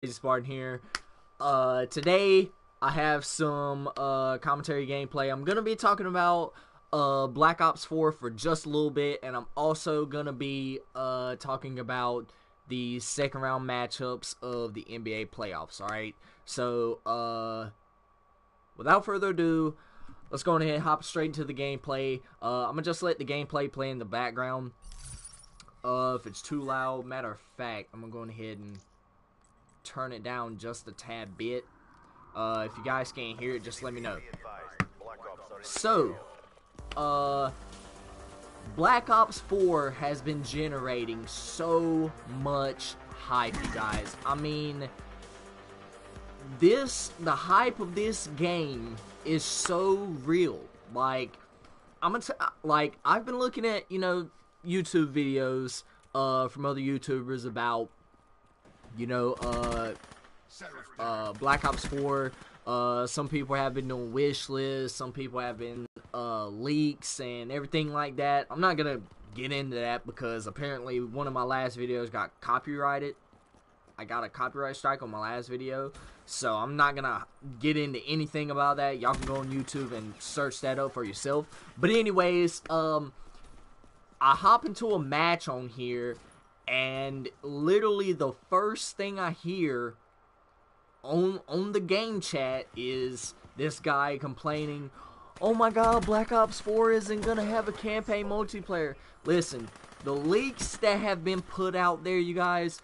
Crazyspartan here. Today I have some commentary gameplay. I'm gonna be talking about Black Ops 4 for just a little bit, and I'm also gonna be talking about the second round matchups of the NBA playoffs. Alright, so without further ado, let's go ahead and hop straight into the gameplay. I'm gonna just let the gameplay play in the background. If it's too loud, matter of fact, I'm gonna go ahead and turn it down just a tad bit. If you guys can't hear it, just let me know. So, Black Ops 4 has been generating so much hype, you guys. I mean, the hype of this game is so real. Like, I've been looking at, YouTube videos, from other YouTubers about, Black Ops 4. Some people have been doing wish lists, some people have been leaks and everything like that. I'm not gonna get into that because apparently one of my last videos got copyrighted. I got a copyright strike on my last video, so I'm not gonna get into anything about that. Y'all can go on YouTube and search that up for yourself. But anyways, I hop into a match on here, and literally the first thing I hear on the game chat is this guy complaining, "Oh my god, Black Ops 4 isn't gonna have a campaign multiplayer." Listen, the leaks that have been put out there, you guys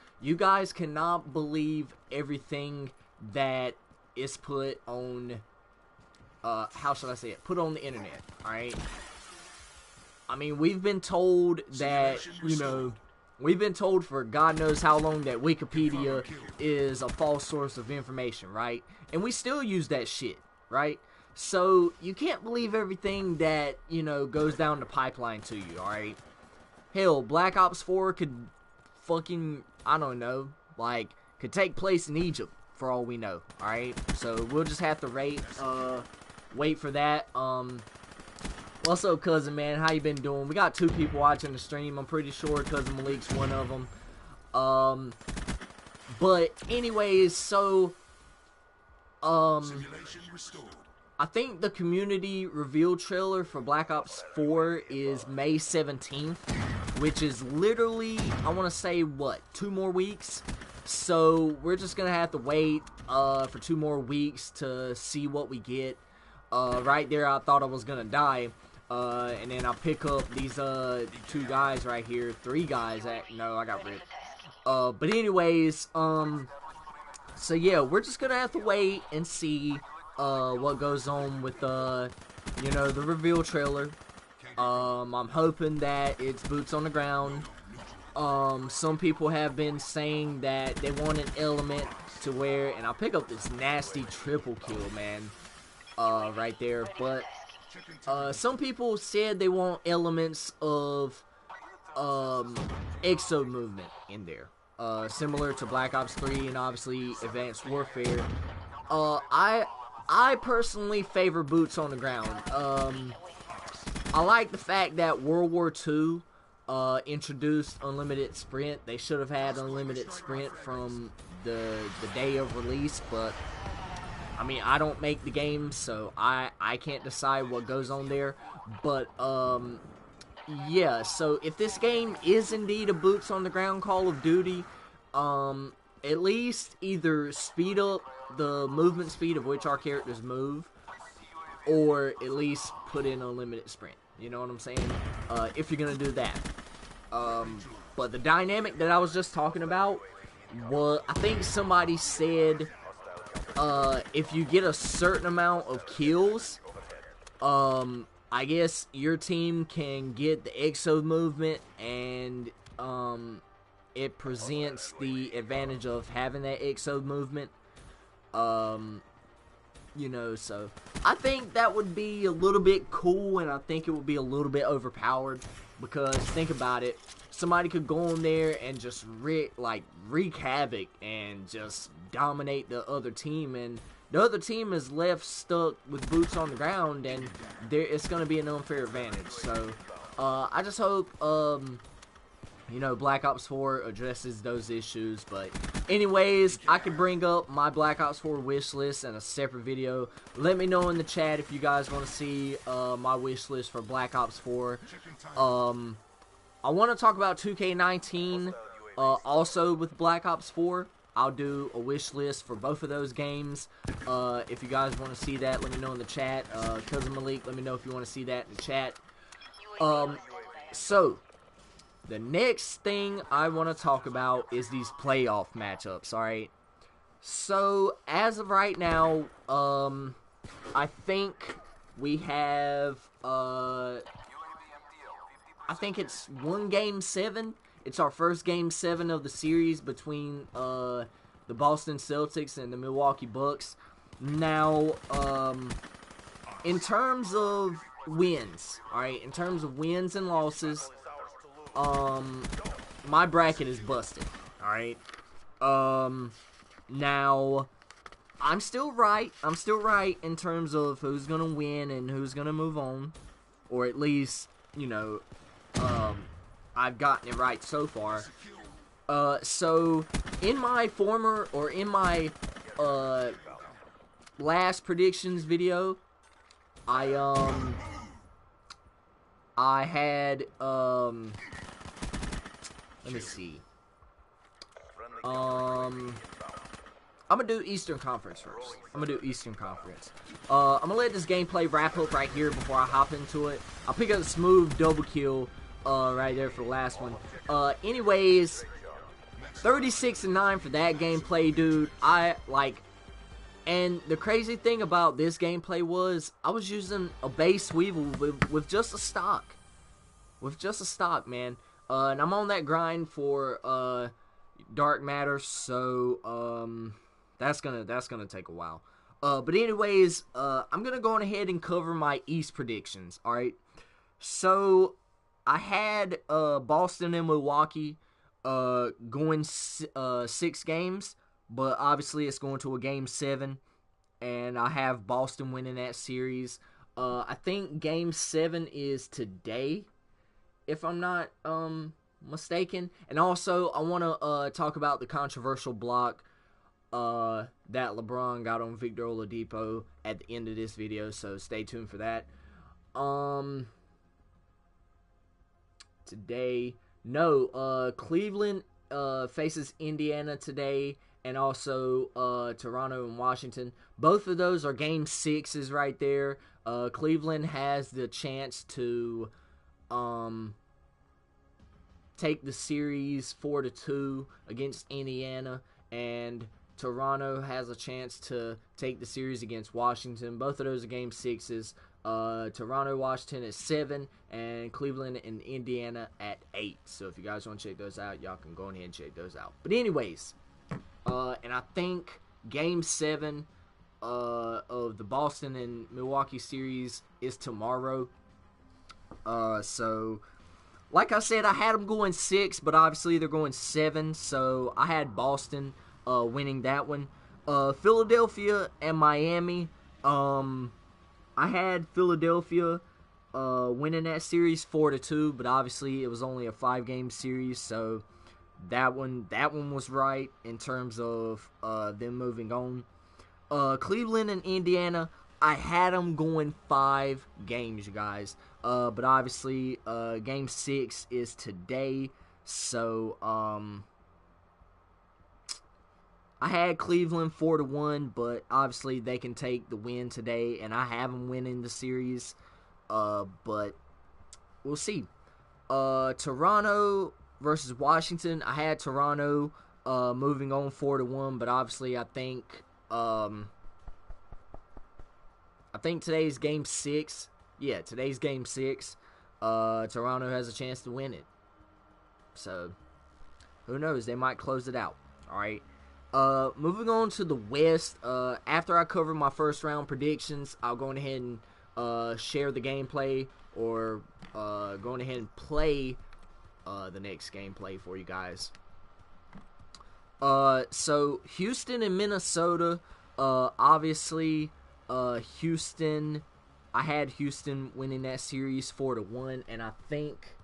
cannot believe everything that is put on, how should I say it, put on the internet, alright? I mean, we've been told that, we've been told for God knows how long that Wikipedia is a false source of information, right? And we still use that shit, right? So, you can't believe everything that, goes down the pipeline to you, alright? Hell, Black Ops 4 could fucking, I don't know, could take place in Egypt, for all we know, alright? So, we'll just have to wait for that. What's up, cousin, man? How you been doing? We got 2 people watching the stream. I'm pretty sure cousin Malik's one of them. But anyways, so I think the community reveal trailer for Black Ops 4 is May 17th, which is literally, I want to say, what, 2 more weeks? So we're just gonna have to wait for 2 more weeks to see what we get. Right there, I thought I was gonna die. And then I'll pick up these 2 guys right here, 3 guys. No, I got ripped. But anyways, so yeah, we're just gonna have to wait and see what goes on with the reveal trailer. I'm hoping that it's boots on the ground. Some people have been saying that they want an element to where, and I'll pick up this nasty triple kill, man, right there, but some people said they want elements of exo movement in there, similar to Black Ops 3 and obviously Advanced Warfare. I personally favor boots on the ground. I like the fact that World War II introduced unlimited sprint. They should have had unlimited sprint from the day of release, but I mean, I don't make the game, so I can't decide what goes on there. But, yeah, so if this game is indeed a boots on the ground Call of Duty, at least either speed up the movement speed of which our characters move, or at least put in unlimited sprint. You know what I'm saying? If you're gonna do that. But the dynamic that I was just talking about was, I think somebody said, if you get a certain amount of kills, I guess your team can get the exo movement, and it presents the advantage of having that exo movement. So I think that would be a little bit cool, and I think it would be a little bit overpowered, because think about it, somebody could go on there and just wreak havoc and just dominate the other team, and the other team is left stuck with boots on the ground, and it's going to be an unfair advantage. So I just hope Black Ops 4 addresses those issues. But Anyways, I could bring up my Black Ops 4 wish list in a separate video. Let me know in the chat if you guys want to see my wish list for Black Ops 4. I want to talk about 2K19 also with Black Ops 4. I'll do a wish list for both of those games. If you guys want to see that, let me know in the chat. Cousin Malik, let me know if you want to see that in the chat. So, the next thing I want to talk about is these playoff matchups, alright? So, as of right now, I think we have, I think it's one Game 7. It's our first Game 7 of the series between, the Boston Celtics and the Milwaukee Bucks. Now, in terms of wins, alright, in terms of wins and losses, my bracket is busted, alright? Now, I'm still right in terms of who's gonna win and who's gonna move on, or at least, you know, I've gotten it right so far. So, in my last predictions video, I had, let me see. I'm gonna do Eastern Conference first. I'm gonna let this gameplay wrap up right here before I hop into it. I'll pick up a smooth double kill, right there for the last one. Anyways, 36-9 for that gameplay, dude. And the crazy thing about this gameplay was I was using a base weevil with just a stock. Man. And I'm on that grind for Dark Matter, so that's gonna take a while. But anyways, I'm gonna go on ahead and cover my East predictions. All right. So I had Boston and Milwaukee going 6 games, but obviously it's going to a Game 7, and I have Boston winning that series. I think Game 7 is today, if I'm not mistaken. And also, I want to talk about the controversial block that LeBron got on Victor Oladipo at the end of this video, so stay tuned for that. Cleveland faces Indiana today, and also Toronto and Washington. Both of those are Game 6s right there. Cleveland has the chance to take the series 4-2 against Indiana, and Toronto has a chance to take the series against Washington. Both of those are Game 6s. Toronto, Washington at 7, and Cleveland and Indiana at 8. So if you guys want to check those out, y'all can go ahead and check those out. But anyways, and I think Game 7 of the Boston and Milwaukee series is tomorrow. So, like I said, I had them going 6, but obviously they're going 7. So I had Boston winning that one. Philadelphia and Miami. I had Philadelphia winning that series 4-2, but obviously it was only a 5-game series, so that one was right in terms of them moving on. Cleveland and Indiana, I had them going 5 games, you guys. But obviously, Game 6 is today, so I had Cleveland 4-1, but obviously they can take the win today, and I have them winning the series. But we'll see. Toronto versus Washington. I had Toronto moving on 4-1, but obviously I think today's Game 6. Yeah, today's Game 6. Toronto has a chance to win it. So who knows? They might close it out. All right. Moving on to the West, after I cover my first round predictions, I'll go ahead and share the gameplay, or going ahead and play the next gameplay for you guys. So Houston and Minnesota, obviously, Houston, I had Houston winning that series 4-1, and I think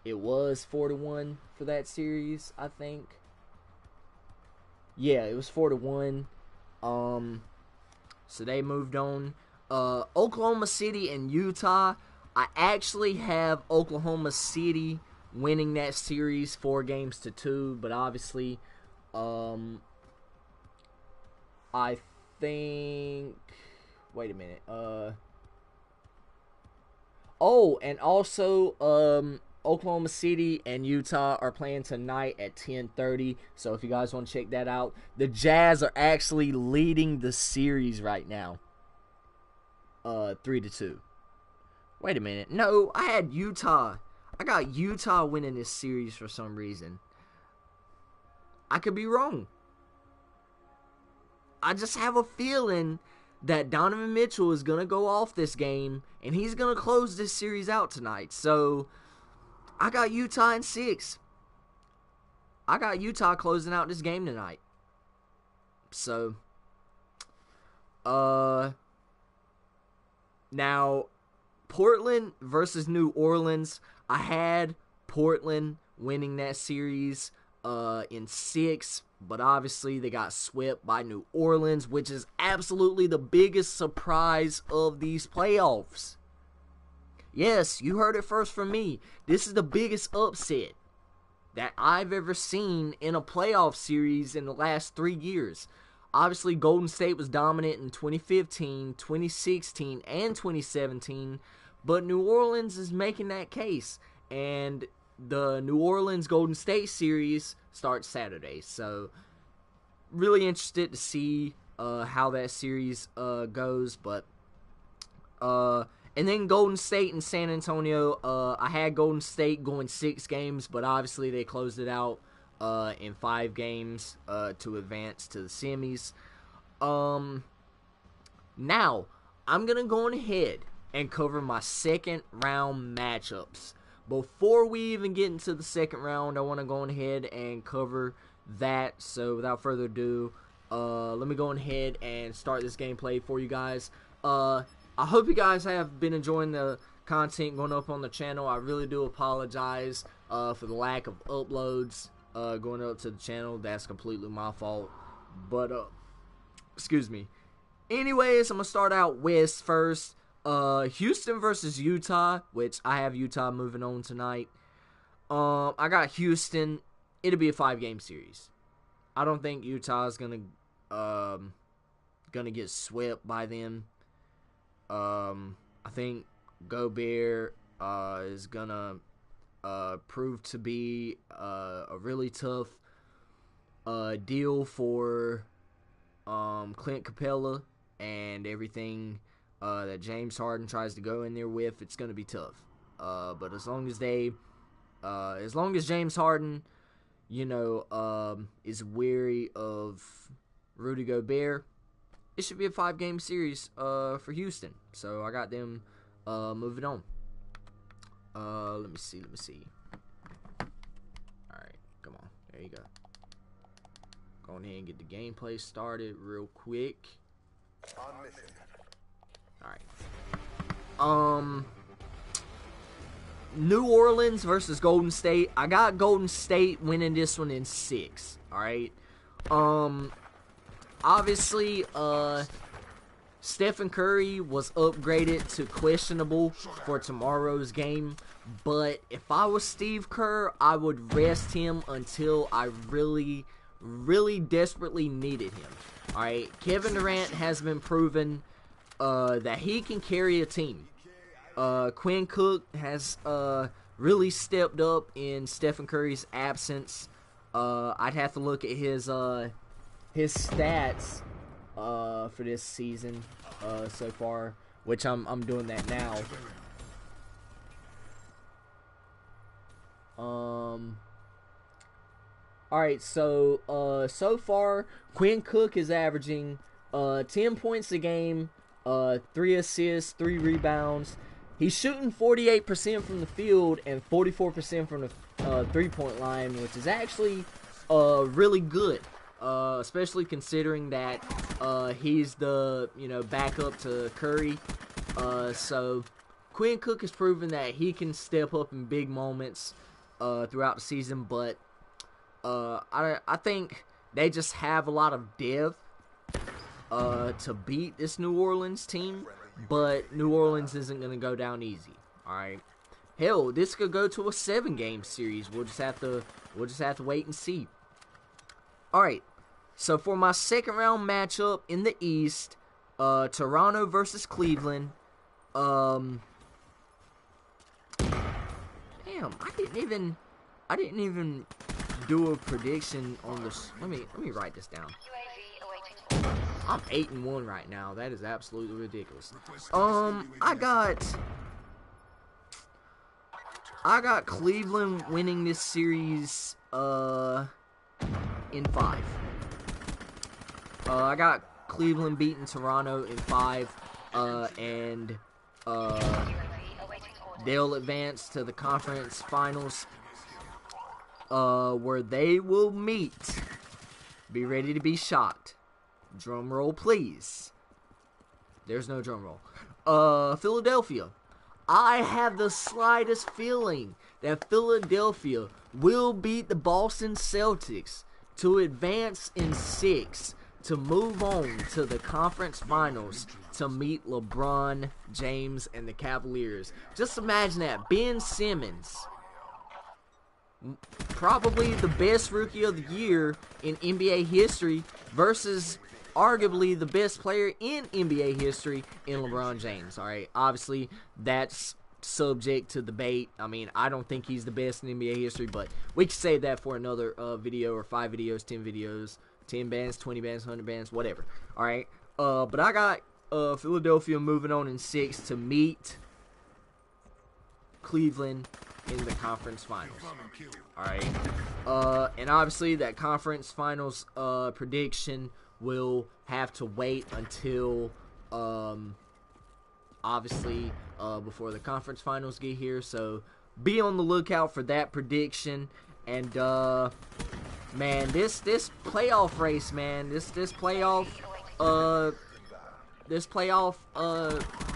it was 4-1 for that series, I think. Yeah, it was 4-1. So they moved on. Oklahoma City and Utah. I actually have Oklahoma City winning that series 4-2, but obviously, I think. Wait a minute. Oh, and also, Oklahoma City and Utah are playing tonight at 10:30. So if you guys want to check that out, the Jazz are actually leading the series right now. 3-2. Wait a minute. No, I had Utah. I got Utah winning this series for some reason. I could be wrong. I just have a feeling that Donovan Mitchell is going to go off this game, and he's going to close this series out tonight. So, I got Utah in 6. I got Utah closing out this game tonight. So, now, Portland versus New Orleans. I had Portland winning that series in 6, but obviously they got swept by New Orleans, which is absolutely the biggest surprise of these playoffs. Yes, you heard it first from me. This is the biggest upset that I've ever seen in a playoff series in the last 3 years. Obviously, Golden State was dominant in 2015, 2016, and 2017, but New Orleans is making that case, and the New Orleans-Golden State series starts Saturday, so really interested to see how that series goes, but and then Golden State and San Antonio, I had Golden State going 6 games, but obviously they closed it out in 5 games to advance to the semis. Now, I'm going to go ahead and cover my second round matchups. Before we even get into the second round, I want to go ahead and cover that. So without further ado, let me go ahead and start this gameplay for you guys. I hope you guys have been enjoying the content going up on the channel. I really do apologize for the lack of uploads going up to the channel. That's completely my fault. But, excuse me. Anyways, I'm going to start out West first. Houston versus Utah, which I have Utah moving on tonight. I got Houston. It'll be a 5-game series. I don't think Utah is gonna get swept by them. I think Gobert is gonna prove to be a really tough deal for Clint Capella and everything that James Harden tries to go in there with. It's gonna be tough. But as long as James Harden, is wary of Rudy Gobert, it should be a 5-game series for Houston. So I got them moving on. Let me see. Alright, come on. There you go. Go ahead and get the gameplay started real quick. Alright. New Orleans versus Golden State. I got Golden State winning this one in 6. Alright. Obviously, Stephen Curry was upgraded to questionable for tomorrow's game. But if I was Steve Kerr, I would rest him until I really, really desperately needed him. Alright. Kevin Durant has been proven that he can carry a team. Quinn Cook has really stepped up in Stephen Curry's absence. I'd have to look at his stats for this season so far, which I'm doing that now. Alright, so so far Quinn Cook is averaging 10 points a game, 3 assists, 3 rebounds. He's shooting 48% from the field and 44% from the 3-point line, which is actually really good, especially considering that he's the backup to Curry. So Quinn Cook has proven that he can step up in big moments throughout the season, but I think they just have a lot of depth to beat this New Orleans team, but New Orleans isn't going to go down easy. All right. Hell, this could go to a 7-game series. We'll just have to wait and see. All right. So for my second round matchup in the East, Toronto versus Cleveland. Damn, I didn't even do a prediction on this. Let me write this down. I'm 8-1 right now. That is absolutely ridiculous. I got Cleveland winning this series in 5. I got Cleveland beating Toronto in 5, and they'll advance to the conference finals, where they will meet. Be ready to be shocked. Drum roll, please. There's no drum roll. Philadelphia. I have the slightest feeling that Philadelphia will beat the Boston Celtics to advance in 6, to move on to the conference finals, to meet LeBron James and the Cavaliers. Just imagine that. Ben Simmons, probably the best rookie of the year in NBA history, versus arguably the best player in NBA history in LeBron James. All right, obviously that's subject to debate. I mean, I don't think he's the best in NBA history, but we can save that for another video, or 5 videos, 10 videos, 10 bands, 20 bands, 100 bands, whatever. All right, but I got Philadelphia moving on in 6 to meet Cleveland in the conference finals. All right, and obviously that conference finals prediction will have to wait until obviously before the conference finals get here, so be on the lookout for that prediction. And man, this playoff race, man, this playoff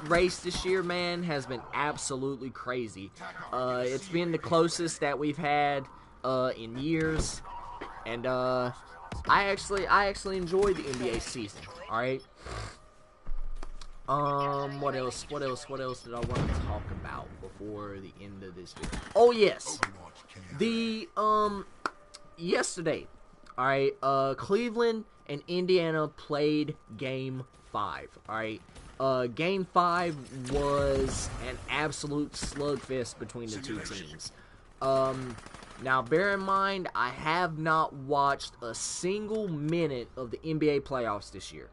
race this year, man, has been absolutely crazy. It's been the closest that we've had in years, and I actually enjoy the NBA season. All right. What else did I want to talk about before the end of this video? Oh yes, the yesterday, all right, Cleveland and Indiana played Game 5. All right, Game 5 was an absolute slugfest between the two teams. Now, bear in mind, I have not watched a single minute of the NBA playoffs this year.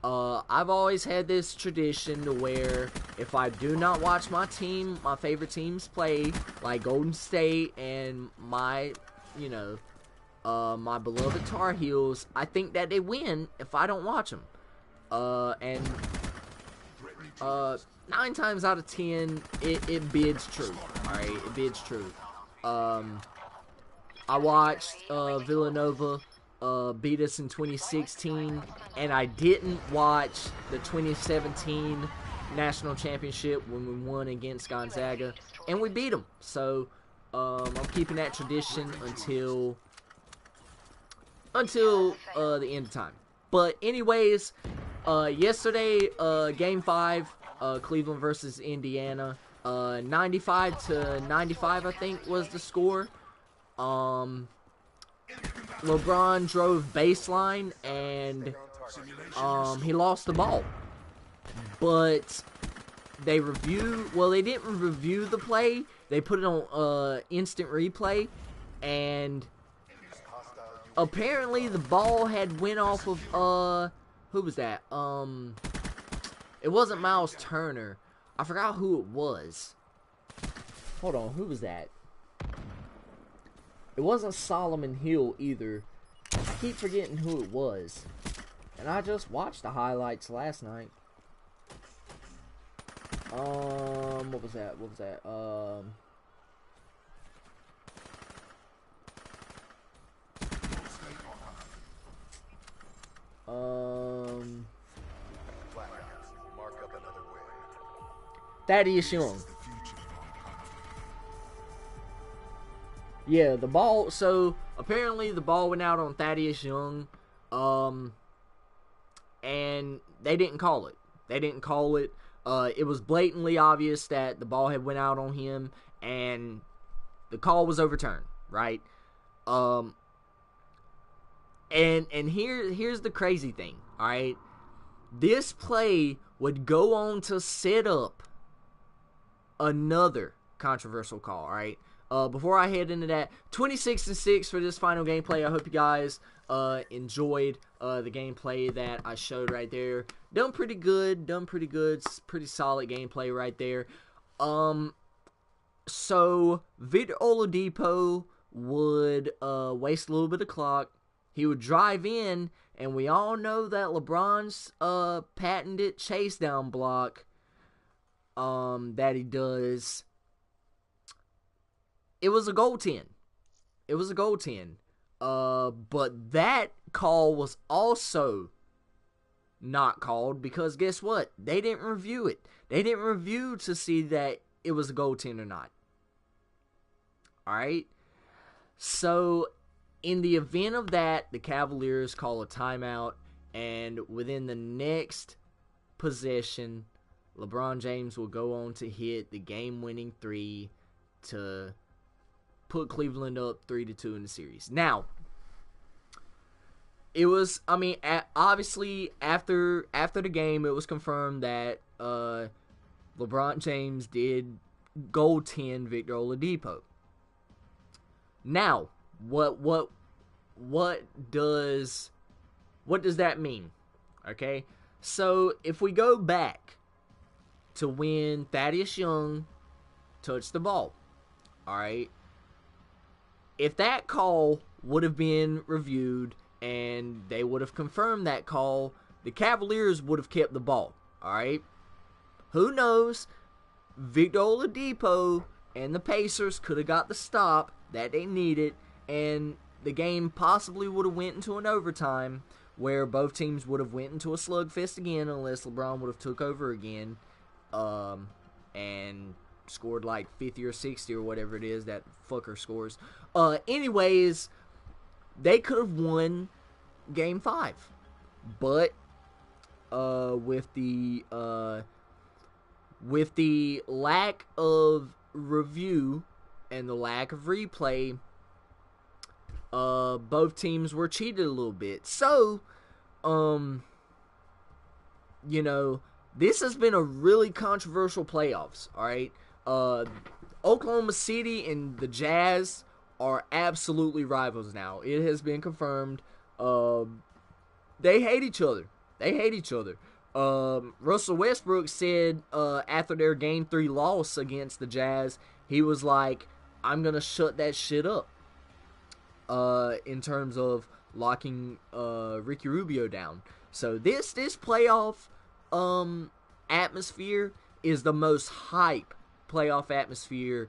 I've always had this tradition to where if I do not watch my favorite teams play, like Golden State and my beloved Tar Heels, I think that they win if I don't watch them. And 9 times out of 10, it bids true. All right, it bids true. I watched Villanova beat us in 2016, and I didn't watch the 2017 national championship when we won against Gonzaga, and we beat them. So I'm keeping that tradition until the end of time. But anyways, yesterday, Game 5, Cleveland versus Indiana, 95-95, I think was the score. LeBron drove baseline, and he lost the ball. But they didn't review the play. They put it on instant replay, and apparently the ball had went off of who was that? It wasn't Miles Turner. I forgot who it was. Hold on, who was that? It wasn't Solomon Hill either. I keep forgetting who it was. And I just watched the highlights last night. What was that? Thaddeus Young. Yeah, the ball. So apparently the ball went out on Thaddeus Young, and they didn't call it. They didn't call it. It was blatantly obvious that the ball had went out on him, and the call was overturned. Right. And here's the crazy thing. All right, this play would go on to set up another controversial call. All right. Before I head into that, 26-6 for this final gameplay. I hope you guys enjoyed the gameplay that I showed right there. Done pretty good. It's pretty solid gameplay right there. So Victor Oladipo would waste a little bit of clock. He would drive in, and we all know that LeBron's patented chase down block that he does. It was a goaltend. But that call was also not called because guess what? They didn't review it. They didn't review to see that it was a goaltend or not. Alright? So, in the event of that, the Cavaliers call a timeout, and within the next possession, LeBron James will go on to hit the game-winning 3 to put Cleveland up 3-2 in the series. Now, it was, obviously, after the game, it was confirmed that LeBron James did goaltend Victor Oladipo. Now, what does that mean? Okay, so if we go back to when Thaddeus Young touched the ball, all right, if that call would have been reviewed and they would have confirmed that call, the Cavaliers would have kept the ball, all right? Who knows? Victor Oladipo and the Pacers could have got the stop that they needed, and the game possibly would have went into an overtime where both teams would have went into a slugfest again unless LeBron would have took over again and scored like 50 or 60 or whatever it is that fucker scores. Anyways, they could have won Game 5. But with the lack of review and the lack of replay, both teams were cheated a little bit. So, this has been a really controversial playoffs, all right? Oklahoma City and the Jazz are absolutely rivals now. It has been confirmed. They hate each other. Russell Westbrook said after their Game 3 loss against the Jazz, he was like, I'm going to shut that shit up in terms of locking Ricky Rubio down. So this playoff atmosphere is the most hype playoff atmosphere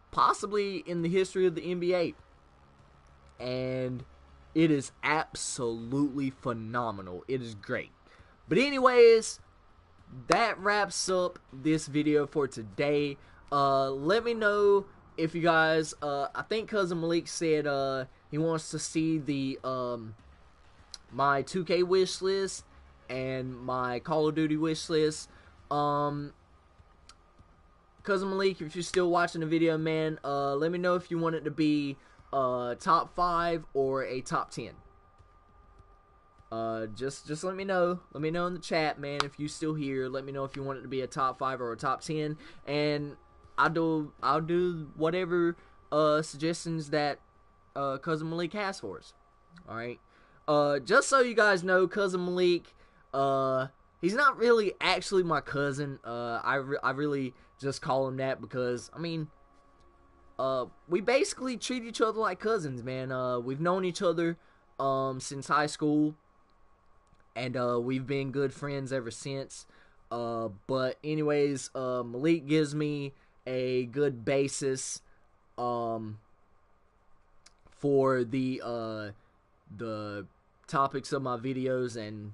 possibly in the history of the NBA. And it is absolutely phenomenal. It is great. But anyways, that wraps up this video for today. Let me know if you guys, I think Cousin Malik said he wants to see the my 2K wish list and my Call of Duty wish list. Cousin Malik, if you're still watching the video, man, let me know if you want it to be top 5 or a top 10. Just let me know. Let me know in the chat, man, if you still here. Let me know if you want it to be a top 5 or a top 10, and I'll do whatever suggestions that Cousin Malik has for us. All right. Just so you guys know, Cousin Malik, he's not really actually my cousin. I really just call him that because, I mean, we basically treat each other like cousins, man. We've known each other since high school, and we've been good friends ever since. But anyways, Malik gives me a good basis for the topics of my videos, and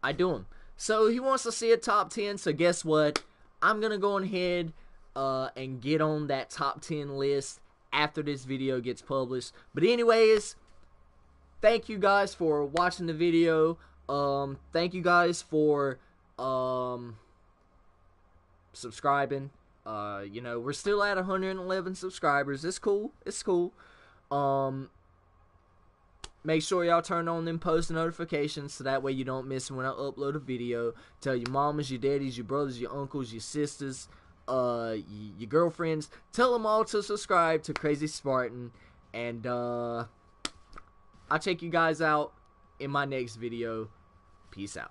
I do them. So he wants to see a top 10, so guess what? I'm going to go ahead and get on that top 10 list after this video gets published. But anyways, thank you guys for watching the video. Thank you guys for subscribing. You know, we're still at 111 subscribers. It's cool. It's cool. Make sure y'all turn on them post notifications so that way you don't miss when I upload a video. Tell your mamas, your daddies, your brothers, your uncles, your sisters, your girlfriends. Tell them all to subscribe to Crazy Spartan. And I'll check you guys out in my next video. Peace out.